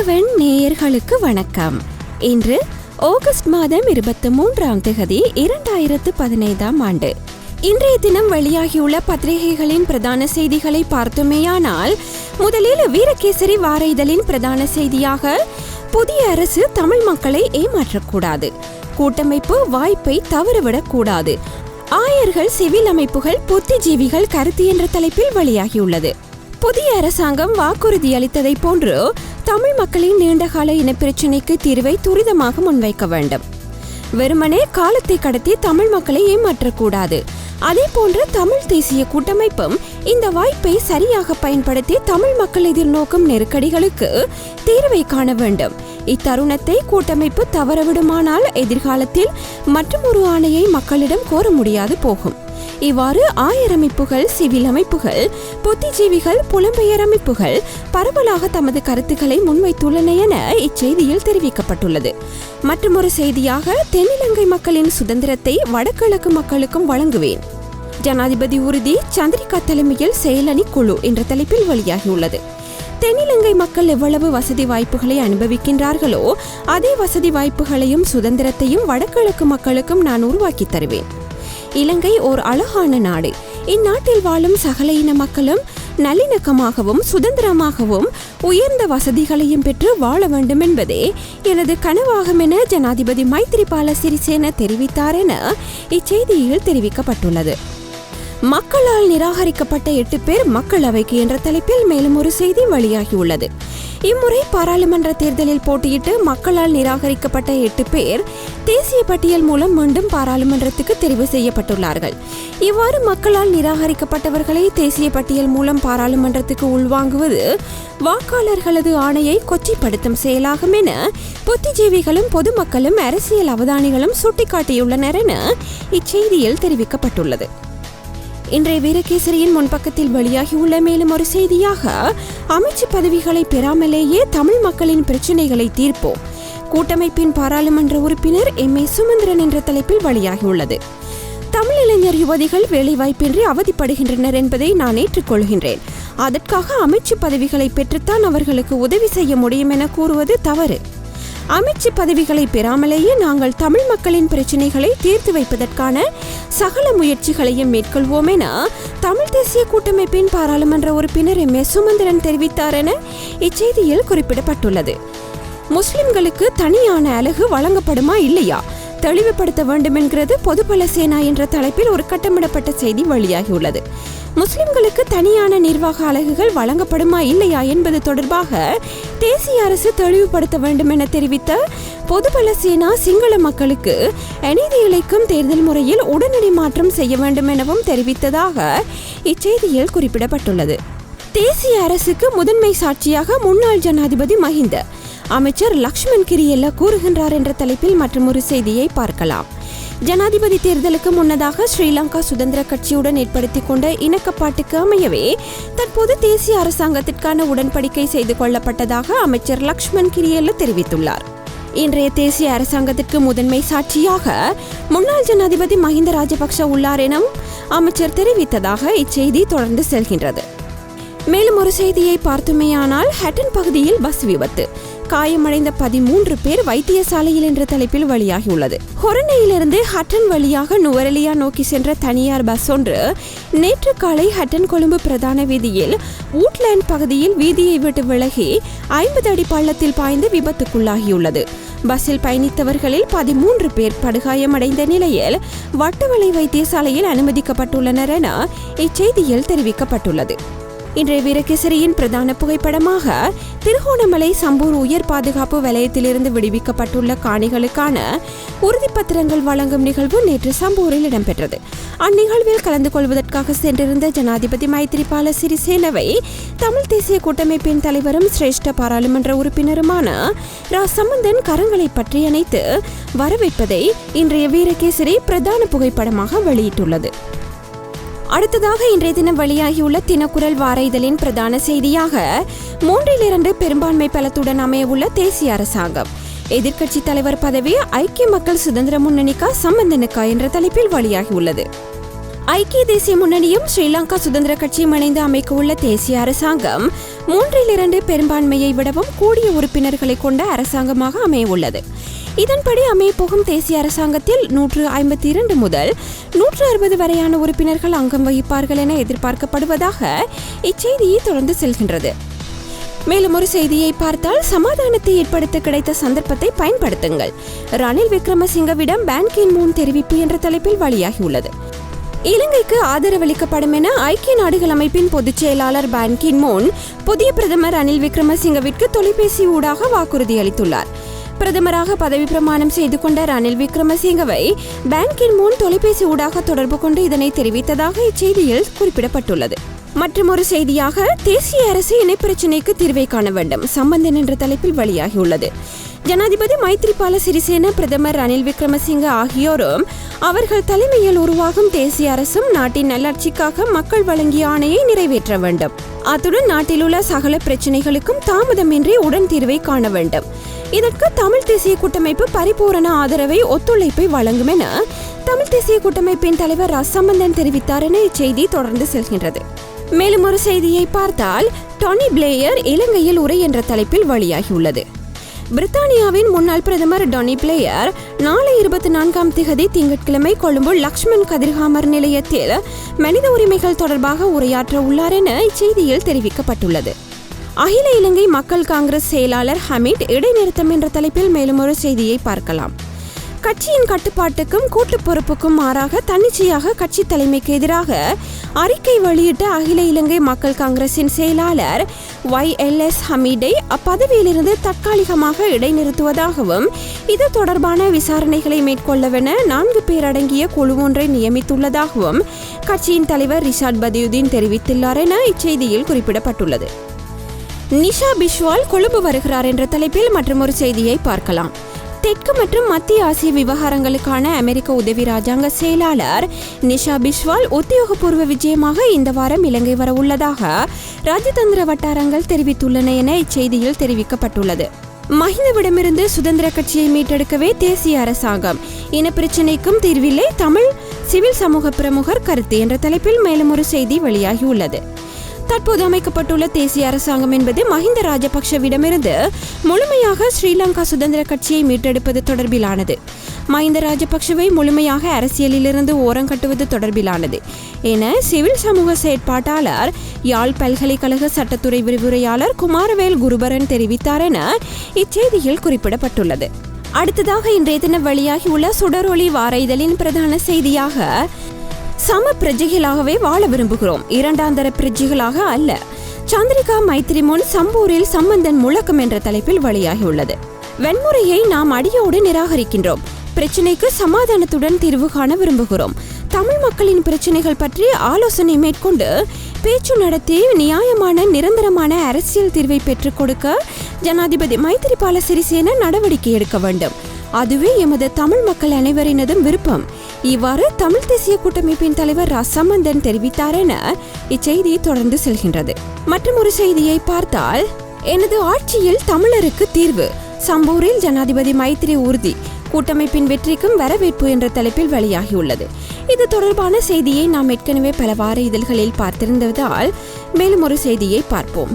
கதிரவன் நேயர்களுக்கு வணக்கம். இன்று ஆகஸ்ட் மாதம் 23ஆம் தேதி 2015ஆம் ஆண்டு. இன்றைய தினம் வெளியாகியுள்ள பத்திரிகைகளின் பிரதான செய்திகளை பார்த்தோமேயானால், முதலில் வீரகேசரி வார இதழின் பிரதான செய்தியாக, புதிய அரசு தமிழ் மக்களை ஏமாற்றக்கூடாது, கூட்டமைப்பு வாய்ப்பை தவறவிடக்கூடாது, ஆயர்கள், சிவில் அமைப்புகள், புத்திஜீவிகள் கருத்து என்ற தலைப்பில் வெளியாகியுள்ளது. புதிய அரசாங்கம் வாக்குறுதி அளித்ததை போன்று தமிழ் மக்களின் நீண்டகால இனப்பிரச்சினைக்கு தீர்வை துரிதமாக முன்வைக்க வேண்டும். வெறுமனே காலத்தை கடத்தி தமிழ் மக்களை ஏமாற்றக்கூடாது. அதே போன்று தமிழ் தேசிய கூட்டமைப்பும் இந்த வாய்ப்பை சரியாக பயன்படுத்தி தமிழ் மக்கள் எதிர்நோக்கும் நெருக்கடிகளுக்கு தீர்வை காண வேண்டும். இத்தருணத்தை கூட்டமைப்பு தவறவிடுமானால் எதிர்காலத்தில் மற்றொரு ஆணையை மக்களிடம் கோர முடியாது போகும். இவ்வாறு ஆயரமைப்புகள், சிவில் அமைப்புகள், புத்திஜீவிகள், புலம்பெயர் அமைப்புகள் பரவலாக தமது கருத்துக்களை முன்வைத்துள்ளன என இச்செய்தியில் தெரிவிக்கப்பட்டுள்ளது. மற்றொரு செய்தியாக, தென்னிலங்கை மக்களின் சுதந்திரத்தை வடகிழக்கு மக்களுக்கும் வழங்குவேன், ஜனாதிபதி உறுதி, சந்திரிகா தலைமையில் செயலணி குழு என்ற தலைப்பில் வெளியாகியுள்ளது. தென்னிலங்கை மக்கள் எவ்வளவு வசதி வாய்ப்புகளை அனுபவிக்கின்றார்களோ அதே வசதி வாய்ப்புகளையும் சுதந்திரத்தையும் வடகிழக்கு மக்களுக்கும் நான் உருவாக்கி தருவேன். இலங்கை ஓர் அழகான நாடு. இந்நாட்டில் வாழும் சகல இன மக்களும் நல்லிணக்கமாகவும் சுதந்திரமாகவும் உயர்ந்த வசதிகளையும் பெற்று வாழ வேண்டும் என்பதே எனது கனவாகும் என ஜனாதிபதி மைத்ரிபால சிறிசேன தெரிவித்தார் என இச்செய்தியில் தெரிவிக்கப்பட்டுள்ளது. மக்களால் நிராகரிக்கப்பட்ட 8 பேர் மக்களவைக்கு என்ற தலைப்பில் மேலும் ஒரு செய்தி வெளியாகியுள்ளது. இம்முறை பாராளுமன்ற தேர்தலில் போட்டியிட்டு மக்களால் நிராகரிக்கப்பட்ட 8 பேர் தேசிய பட்டியல் மூலம் மீண்டும் பாராளுமன்றத்துக்கு தெரிவு செய்யப்பட்டுள்ளார்கள். இவ்வாறு மக்களால் நிராகரிக்கப்பட்டவர்களை தேசிய பட்டியல் மூலம் பாராளுமன்றத்துக்கு உள்வாங்குவது வாக்காளர்களது ஆணையை கொச்சைப்படுத்தும் செயலாகும் என புத்திஜீவிகளும் பொதுமக்களும் அரசியல் அவதானிகளும் சுட்டிக்காட்டியுள்ளனர் என இச்செய்தியில் தெரிவிக்கப்பட்டுள்ளது. இன்றைய வீரகேசரியின் முன்பக்கத்தில் வெளியாகியுள்ள மேலும் ஒரு செய்தியாக, அமைச்சு பதவிகளை பெறாமலேயே தமிழ் மக்களின் பிரச்சினைகளை தீர்ப்போம், கூட்டமைப்பின் பாராளுமன்ற உறுப்பினர் எம்.ஏ. சுமந்திரன் என்ற தலைப்பில் வெளியாகியுள்ளது. தமிழ் இளைஞர் யுவதிகள் வேலைவாய்ப்பின்றி அவதிப்படுகின்றனர் என்பதை நான் ஏற்றுக்கொள்கின்றேன். அதற்காக அமைச்சு பதவிகளை பெற்றுத்தான் அவர்களுக்கு உதவி செய்ய முடியும் என கூறுவது தவறு. அமைச்சு பதவிகளை பெறாமலேயே நாங்கள் தமிழ் மக்களின் பிரச்சினைகளை தீர்த்து வைப்பதற்கான சகல முயற்சிகளையும் மேற்கொள்வோம் என தமிழ் தேசிய கூட்டமைப்பின் பாராளுமன்ற உறுப்பினர் எம்.ஏ. சுமந்திரன் தெரிவித்தார் என இச்செய்தியில் குறிப்பிடப்பட்டுள்ளது. முஸ்லிம்களுக்கு தனியான அலகு வழங்கப்படுமா இல்லையா தெளிவுபடுத்த வேண்டும் என்கிறது பொதுபல சேனா என்ற தலைப்பில் ஒரு கட்டமிடப்பட்ட செய்தி வெளியாகியுள்ளது. முஸ்லிம்களுக்கு தனியான நிர்வாக அலகுகள் வழங்கப்படுமா இல்லையா என்பது தொடர்பாக தேசிய அரசு தெளிவுபடுத்த வேண்டும் என தெரிவித்த பொதுபல சேனா, சிங்கள மக்களுக்கு அநீதி இழைக்கும் தேர்தல் முறையில் உடனடி மாற்றம் செய்ய வேண்டும் எனவும் தெரிவித்ததாக இச்செய்தியில் குறிப்பிடப்பட்டுள்ளது. தேசிய அரசுக்கு முதன்மை சாட்சியாக முன்னாள் ஜனாதிபதி மஹிந்த, அமைச்சர் லக்ஷ்மன் கிரியெல்ல கூறுகின்றார் என்ற தலைப்பில் மற்றொரு செய்தியை பார்க்கலாம். ஜனாதிபதி தேர்தலுக்கு முன்னதாக ஸ்ரீலங்கா சுதந்திர கட்சியுடன் ஏற்படுத்திக் கொண்ட இணக்கப்பாட்டுக்கு அமையவே தற்போது தேசிய அரசாங்கத்திற்கான உடன்படிக்கை செய்து கொள்ளப்பட்டதாக அமைச்சர் லக்ஷ்மன் கிரியெல்ல தெரிவித்துள்ளார். இன்றைய தேசிய அரசாங்கத்திற்கு முதன்மை சாட்சியாக முன்னாள் ஜனாதிபதி மஹிந்த ராஜபக்ஷ உள்ளார் எனும் அமைச்சர் தெரிவித்ததாக இச்செய்தி தொடர்ந்து செல்கின்றது. மேலும் ஒரு செய்தியை பார்த்துமேயானால், ஹட்டன் பகுதியில் பஸ் விபத்து, காயமடைந்த 13 பேர் வைத்தியசாலையில் என்ற தலைப்பில் வெளியாகியுள்ளது. ஹொரணையிலிருந்து ஹட்டன் வழியாக நுவரெலியா நோக்கி சென்ற தனியார் பஸ் ஒன்று நேற்று காலை ஹட்டன் கொழும்பு பிரதான வீதியில் ஊட்லேண்ட் பகுதியில் வீதியை விட்டு விலகி 50 அடி பள்ளத்தில் பாய்ந்து விபத்துக்குள்ளாகியுள்ளது. பஸ்ஸில் பயணித்தவர்களில் 13 பேர் படுகாயமடைந்த நிலையில் வட்டவளை வைத்தியசாலையில் அனுமதிக்கப்பட்டுள்ளனர் என இச்செய்தியில் தெரிவிக்கப்பட்டுள்ளது. இன்றைய வீரகேசரியின் பிரதான புகைப்படமாக, திருகோணமலை சம்பூர் உயர் பாதுகாப்பு வலயத்திலிருந்து விடுவிக்கப்பட்டுள்ள காணிகளுக்கான உறுதிப்பத்திரங்கள் வழங்கும் நிகழ்வு நேற்று சம்பூரில் இடம்பெற்றது. அந்நிகழ்வில் கலந்து கொள்வதற்காக சென்றிருந்த ஜனாதிபதி மைத்ரிபால சிறிசேனவை தமிழ் தேசிய கூட்டமைப்பின் தலைவரும் சிரேஷ்ட பாராளுமன்ற உறுப்பினருமான ரா சம்பந்தன் கரங்களை பற்றி அணைத்து வரவேற்பதை இன்றைய வீரகேசரி பிரதான புகைப்படமாக வெளியிட்டுள்ளது. அடுத்ததாக இன்றைய தினம் வெளியாகியுள்ள தினக்குரல் வார இதழின் பிரதான செய்தியாக, 3 பெரும்பான்மை பலத்துடன் அமையவுள்ள தேசிய அரசாங்கம், எதிர்க்கட்சி தலைவர் பதவி ஐக்கிய மக்கள் சுதந்திர முன்னணிக்கா சம்பந்தனுக்கா என்ற தலைப்பில் வெளியாகியுள்ளது. ஐக்கிய தேசிய முன்னணியும் ஸ்ரீலங்கா சுதந்திர கட்சியும் இணைந்து அமைக்க உள்ள தேசிய அரசாங்கம் 2/3 பெரும்பான்மையை விடவும் கூடிய உறுப்பினர்களை கொண்ட அரசாங்கமாக அமைய உள்ளது. இதன்படி அமையப்போகும் தேசிய அரசாங்கத்தில் 152 முதல் 160 வரையான உறுப்பினர்கள் அங்கம் வகிப்பார்கள் என எதிர்பார்க்கப்படுவதாக இச்செய்தியை தொடர்ந்து செல்கின்றது. மேலும் ஒரு செய்தியை பார்த்தால், சமாதானத்தை ஏற்படுத்த கிடைத்த சந்தர்ப்பத்தை பயன்படுத்துங்கள், ரணில் விக்ரமசிங்கவிடம் பான் கி மூன் தெரிவிப்பு என்ற தலைப்பில் வெளியாகியுள்ளது. இலங்கைக்கு ஆதரவளிக்கப்படும் என ஐக்கிய நாடுகள் அமைப்பின் பொதுச் செயலாளர் பான் கி மூன் புதிய பிரதமர் ரணில் விக்ரமசிங்கவிற்கு தொலைபேசி ஊடாக வாக்குறுதி அளித்துள்ளார். பிரதமராக பதவி பிரமாணம் செய்து கொண்ட ரணில் விக்ரமசிங்கவை பான் கி மூன் தொலைபேசி ஊடாக தொடர்பு கொண்டு இதனை தெரிவித்ததாக இச்செய்தியில் குறிப்பிடப்பட்டுள்ளது. மற்றும் ஒரு செய்தியாக, தேசிய அரசு இனப்பிரச்சினைக்கு தீர்வை காண வேண்டும், சம்பந்தன் என்ற தலைப்பில் வெளியாகியுள்ளது. ஜனாதிபதி மைத்ரிபால சிறிசேன, பிரதமர் ரணில் விக்ரமசிங்க ஆகியோரும் அவர்கள் தலைமையில் உருவாகும் தேசிய அரசும் நாட்டின் நல்லாட்சிக்காக மக்கள் வழங்கிய ஆணையை நிறைவேற்ற வேண்டும். அத்துடன் நாட்டில் உள்ள சகல பிரச்சினைகளுக்கும் தாமதமின்றி உடன் தீர்வை காண வேண்டும். இதற்கு தமிழ் தேசிய கூட்டமைப்பு பரிபூரண ஆதரவை ஒத்துழைப்பை வழங்கும் என தமிழ் தேசிய கூட்டமைப்பின் தலைவர் சம்பந்தன் தெரிவித்தார் என இச்செய்தி தொடர்ந்து செல்கின்றது. மேலும் ஒரு செய்தியை பார்த்தால், டோனி பிளேயர் இலங்கையில் உரை என்ற தலைப்பில் வெளியாகியுள்ளது. பிரித்தானியாவின் முன்னாள் பிரதமர் டோனி பிளேயர் நாளை 24 திங்கட்கிழமை கொழும்பு லக்ஷ்மன் கதிர்காமர் நிலையத்தில் மனித உரிமைகள் தொடர்பாக உரையாற்ற உள்ளார் என இச்செய்தியில் தெரிவிக்கப்பட்டுள்ளது. அகில இலங்கை மக்கள் காங்கிரஸ் செயலாளர் ஹமீட் இடைநிறுத்தம் என்ற தலைப்பில் மேலும் ஒரு செய்தியை பார்க்கலாம். கட்சியின் கட்டுப்பாட்டுக்கும் கூட்டு பொறுப்புக்கும் மாறாக தன்னிச்சையாக கட்சி தலைமைக்கு எதிராக அறிக்கை வெளியிட்ட அகில இலங்கை மக்கள் காங்கிரசின் செயலாளர் YLS ஹமீடை அப்பதவியிலிருந்து தற்காலிகமாக இடைநிறுத்துவதாகவும் இது தொடர்பான விசாரணைகளை மேற்கொள்ளவென 4 பேர் அடங்கிய குழு ஒன்றை நியமித்துள்ளதாகவும் கட்சியின் தலைவர் ரிஷாட் பதியுதீன் தெரிவித்துள்ளார் என இச்செய்தியில் குறிப்பிடப்பட்டுள்ளது. நிஷா பிஸ்வால் கொழும்பு வருகிறார் என்ற தலைப்பில் மற்றும் ஒரு செய்தியை பார்க்கலாம். தெற்கு மற்றும் மத்திய ஆசிய விவகாரங்களுக்கான அமெரிக்க உதவி ராஜாங்க செயலாளர் நிஷா பிஸ்வால் உத்தியோகபூர்வ விஜயமாக இந்த வாரம் இலங்கை வர உள்ளதாக ராஜதந்திர வட்டாரங்கள் தெரிவித்துள்ளன என இச்செய்தியில் தெரிவிக்கப்பட்டுள்ளது. மஹிந்தவிடமிருந்து சுதந்திர கட்சியை மீட்டெடுக்கவே தேசிய அரசாங்கம், இனப்பிரச்சினைக்கும் தீர்வில்லை, தமிழ் சிவில் சமூக பிரமுகர் கருத்து என்ற தலைப்பில் மேலும் ஒரு செய்தி வெளியாகியுள்ளது. தற்போது அமைக்கப்பட்டுள்ள தேசிய அரசாங்கம் என்பது மஹிந்த ராஜபக்ஷவிடமிருந்து முழுமையாக ஸ்ரீலங்கா சுதந்திர கட்சியை மீட்டெடுப்பது தொடர்பிலானது, மஹிந்த ராஜபக்ஷவை முழுமையாக அரசியலிலிருந்து ஓரங்கட்டுவது தொடர்பிலானது என சிவில் சமூக செயற்பாட்டாளர் யாழ் பல்கலைக்கழக சட்டத்துறை விரிவுரையாளர் குமாரவேல் குருபரன் தெரிவித்தார் என இச்செய்தியில் குறிப்பிடப்பட்டுள்ளது. அடுத்ததாக இன்றைய தினம் வெளியாகியுள்ள சுடரொளி வார இதழின் பிரதான செய்தியாக, சம பிரஜைகளாகவே வாழ விரும்புகிறோம், இரண்டாந்தர பிரஜைகளாக அல்ல, சந்திரிகா மைத்ரி முன் சம்பூரில் சம்பந்தன் முழக்கம் என்ற தலைப்பில் வெளியாகியுள்ளது. வன்முறையை நாம் அடியோடு நிராகரிக்கின்றோம், பிரச்சினைக்கு சமாதானத்துடன் தீர்வு காண விரும்புகிறோம், தமிழ் மக்களின் பிரச்சினைகள் பற்றி ஆலோசனை மேற்கொண்டு பேச்சு நடத்தி நியாயமான நிரந்தரமான அரசியல் தீர்வை பெற்றுக் கொடுக்க ஜனாதிபதி மைத்ரிபால சிறிசேன நடவடிக்கை எடுக்க வேண்டும், அதுவே எமது தமிழ் மக்கள் அனைவரினதும் விருப்பம். இவ்வாறு தமிழ் தேசிய கூட்டமைப்பின் தலைவர் சம்பந்தன் தெரிவித்தார் என இச்செய்தி தொடர்ந்து செல்கின்றது. மற்றும் ஒரு செய்தியை பார்த்தால், எனது ஆட்சியில் தமிழருக்கு தீர்வு, சம்பூரில் ஜனாதிபதி மைத்ரி உறுதி, கூட்டமைப்பின் வெற்றிக்கும் வரவேற்பு என்ற தலைப்பில் வெளியாகியுள்ளது. இது தொடர்பான செய்தியை நாம் ஏற்கனவே பல வார இதழ்களில் பார்த்திருந்ததால் மேலும் ஒரு செய்தியை பார்ப்போம்.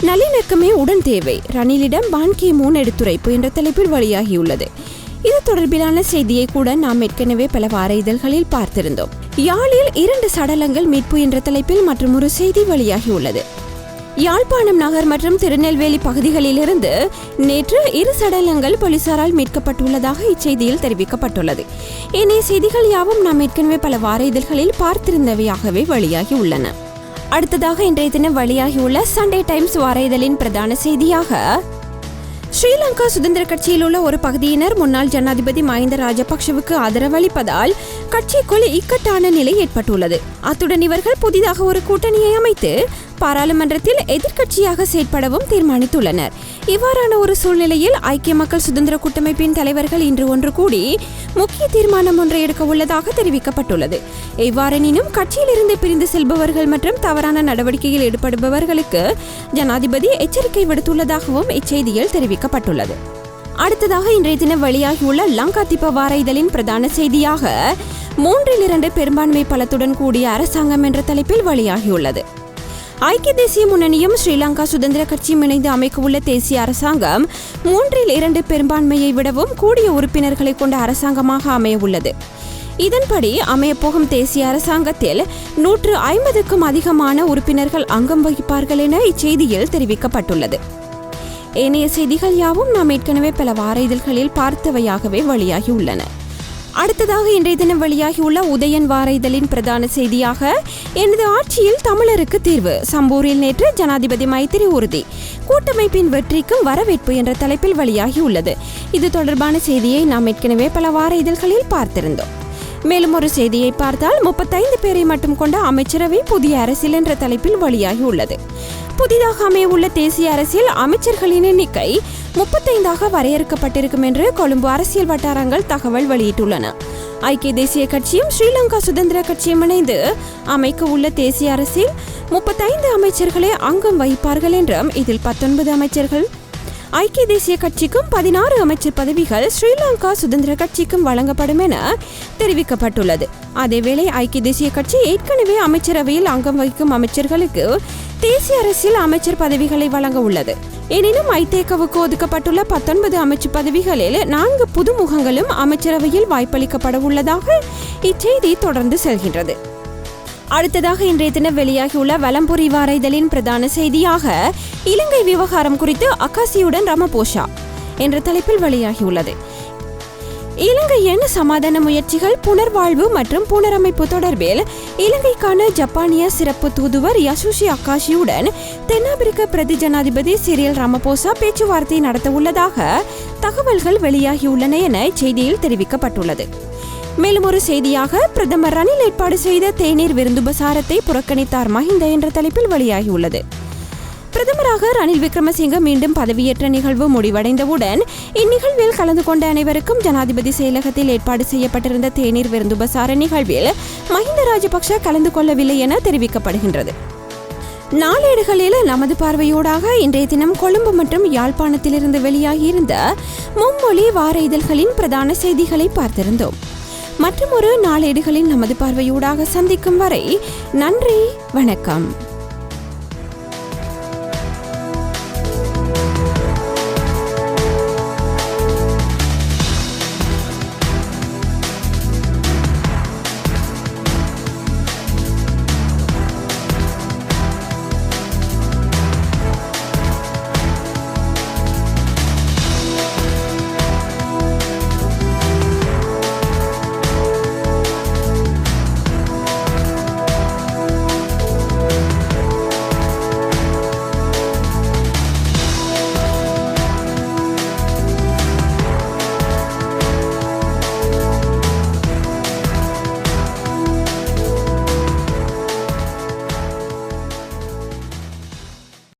நல்லிணக்கமே உடன் தேவை, ரணிலிடம் பான் கி மூன் எடுத்துரைப்பு என்ற தலைப்பில் வெளியாகியுள்ளது. இது தொடர்பிலான செய்தியை கூட நாம் ஏற்கனவே பல வார இதழ்களில் பார்த்திருந்தோம். யாழில் 2 சடலங்கள் மீட்பு என்ற தலைப்பில் மற்றும் ஒரு செய்தி வெளியாகியுள்ளது. யாழ்ப்பாணம் நகர் மற்றும் திருநெல்வேலி பகுதிகளிலிருந்து நேற்று 2 சடலங்கள் போலீசாரால் மீட்கப்பட்டுள்ளதாக இச்செய்தியில் தெரிவிக்கப்பட்டுள்ளது. ஏனைய செய்திகள் யாவும் நாம் ஏற்கனவே பல வார இதழ்களில் பார்த்திருந்தவையாகவே வெளியாகி உள்ளன. அடுத்ததாக இன்றைய தினம் வெளியாகியுள்ள சண்டே டைம்ஸ் வார இதழின் பிரதான செய்தியாக, ஸ்ரீலங்கா சுதந்திர கட்சியில் உள்ள ஒரு பகுதியினர் முன்னாள் ஜனாதிபதி மஹிந்த ராஜபக்ஷவுக்கு ஆதரவளிப்பதால் கட்சிக்குள் இக்கட்டான நிலை ஏற்பட்டுள்ளது. அத்துடன் இவர்கள் புதிதாக ஒரு கூட்டணியை அமைத்து பாராளுமன்றத்தில் எதிர்க்கட்சியாக செயற்படவும் தீர்மானித்துள்ளனர். இவ்வாறான ஒரு சூழ்நிலையில் ஐக்கிய மக்கள் சுதந்திர கூட்டமைப்பின் தலைவர்கள் இன்று ஒன்று கூடி முக்கிய தீர்மானம் ஒன்றை எடுக்க உள்ளதாக தெரிவிக்கப்பட்டுள்ளது. எவ்வாறெனினும் கட்சியிலிருந்து பிரிந்து செல்பவர்கள் மற்றும் தவறான நடவடிக்கையில் ஈடுபடுபவர்களுக்கு ஜனாதிபதி எச்சரிக்கை விடுத்துள்ளதாகவும் இச்செய்தியில் தெரிவிக்கப்பட்டுள்ளது. அடுத்ததாக இன்றைய தினம் வெளியாகியுள்ள லங்காதீப வார இதழின் பிரதான செய்தியாக 3/2 பெரும்பான்மை பலத்துடன் கூடிய அரசாங்கம் என்ற தலைப்பில் வெளியாகியுள்ளது. ஐக்கிய தேசிய முன்னணியும் ஸ்ரீலங்கா சுதந்திர கட்சியும் இணைந்து அமைக்கவுள்ள தேசிய அரசாங்கம் 3/2 பெரும்பான்மையை விடவும் கூடிய உறுப்பினர்களை கொண்ட அரசாங்கமாக அமைய உள்ளது. இதன்படி அமையப்போகும் தேசிய அரசாங்கத்தில் 150க்கும் அதிகமான உறுப்பினர்கள் அங்கம் வகிப்பார்கள் என இச்செய்தியில் தெரிவிக்கப்பட்டுள்ளது. ஏனைய செய்திகள் யாவும் நாம் ஏற்கனவே பல வார இதழ்களில் பார்த்தவையாகவே வெளியாகியுள்ளன. அடுத்ததாக இன்றைய தினம் வெளியாகியுள்ள உதயன் வார இதழின் பிரதான செய்தியாக எனது ஆட்சியில் தமிழருக்கு தீர்வு, சம்பூரில் நேற்று ஜனாதிபதி மைத்திரி உறுதி, கூட்டமைப்பின் வெற்றிக்கும் வரவேற்பு என்ற தலைப்பில் வெளியாகியுள்ளது. இது தொடர்பான செய்தியை நாம் ஏற்கனவே பல வார இதழ்களில் பார்த்திருந்தோம். மேலும் ஒரு செய்தியை பார்த்தால் 35 பேரை மட்டும் கொண்ட அமைச்சரவை புதிய அரசியல் என்ற தலைப்பில் வெளியாகியுள்ளது. புதிதாக அமையவுள்ள தேசிய அரசியல் அமைச்சர்களின் எண்ணிக்கை 35ஆக வரையறுக்கப்பட்டிருக்கும் என்று கொழும்பு அரசியல் வட்டாரங்கள் தகவல் வெளியிட்டுள்ளன. ஐக்கிய தேசிய கட்சியும் ஸ்ரீலங்கா சுதந்திர கட்சியும் இணைந்து அமைக்க உள்ள தேசிய அரசில் 35 அமைச்சர்களே அங்கம் வகிப்பார்கள் என்றும் இதில் 19 அமைச்சர்கள் ஐக்கிய தேசிய கட்சிக்கும் 16 அமைச்சர் பதவிகள் ஸ்ரீலங்கா சுதந்திர கட்சிக்கும் வழங்கப்படும் என தெரிவிக்கப்பட்டுள்ளது. அதேவேளை ஐக்கிய தேசிய கட்சி ஏற்கனவே அமைச்சரவையில் அங்கம் வகிக்கும் அமைச்சர்களுக்கு தேசிய அரசியல் அமைச்சர் பதவிகளை வழங்க உள்ளது. எனினும் ஐதேகவுக்கு ஒதுக்கப்பட்டுள்ள 19 அமைச்சு பதவிகளில் 4 புதுமுகங்களும் அமைச்சரவையில் வாய்ப்பளிக்கப்பட உள்ளதாக இச்செய்தி தொடர்ந்து செல்கின்றது. அடுத்ததாக இன்றைய தினம் வெளியாகியுள்ள வலம்புரி வார இதழின் பிரதான செய்தியாக இலங்கை விவகாரம் குறித்து அக்காசியுடன் ரமபோசா என்ற தலைப்பில் வெளியாகியுள்ளது. இலங்கையின் சமாதான முயற்சிகள், புனர்வாழ்வு மற்றும் புனரமைப்பு தொடர்பில் இலங்கைக்கான ஜப்பானிய சிறப்பு தூதுவர் யசுஷி அக்காஷியுடன் தென்னாப்பிரிக்க பிரதி ஜனாதிபதி சிறில் ரமபோசா பேச்சுவார்த்தை நடத்த உள்ளதாக தகவல்கள் வெளியாகியுள்ளன என செய்தியில் தெரிவிக்கப்பட்டுள்ளது. மேலும் ஒரு செய்தியாக பிரதமர் ரணில் ஏற்பாடு செய்த தேநீர் விருந்துபசாரத்தை புறக்கணித்தார் மஹிந்த என்ற தலைப்பில் வெளியாகியுள்ளது. பிரதமராக ரணில் விக்ரமசிங்க மீண்டும் பதவியேற்ற நிகழ்வு முடிவடைந்தவுடன் இந்நிகழ்வில் கலந்து கொண்ட அனைவருக்கும் ஜனாதிபதி செயலகத்தில் ஏற்பாடு செய்யப்பட்டிருந்த தேநீர் விருந்துபசார நிகழ்வில் மஹிந்த ராஜபக்ஷ கலந்து கொள்ளவில்லை என தெரிவிக்கப்படுகின்றது. நாளேடுகளில் நமது பார்வையோடாக இன்றைய தினம் கொழும்பு மற்றும் யாழ்ப்பாணத்திலிருந்து வெளியாகியிருந்த மும்மொழி வார இதழ்களின் பிரதான செய்திகளை பார்த்திருந்தோம். மற்றும் ஒரு நாளேடுகளில் நமது பார்வையோடாக சந்திக்கும் வரை நன்றி, வணக்கம்.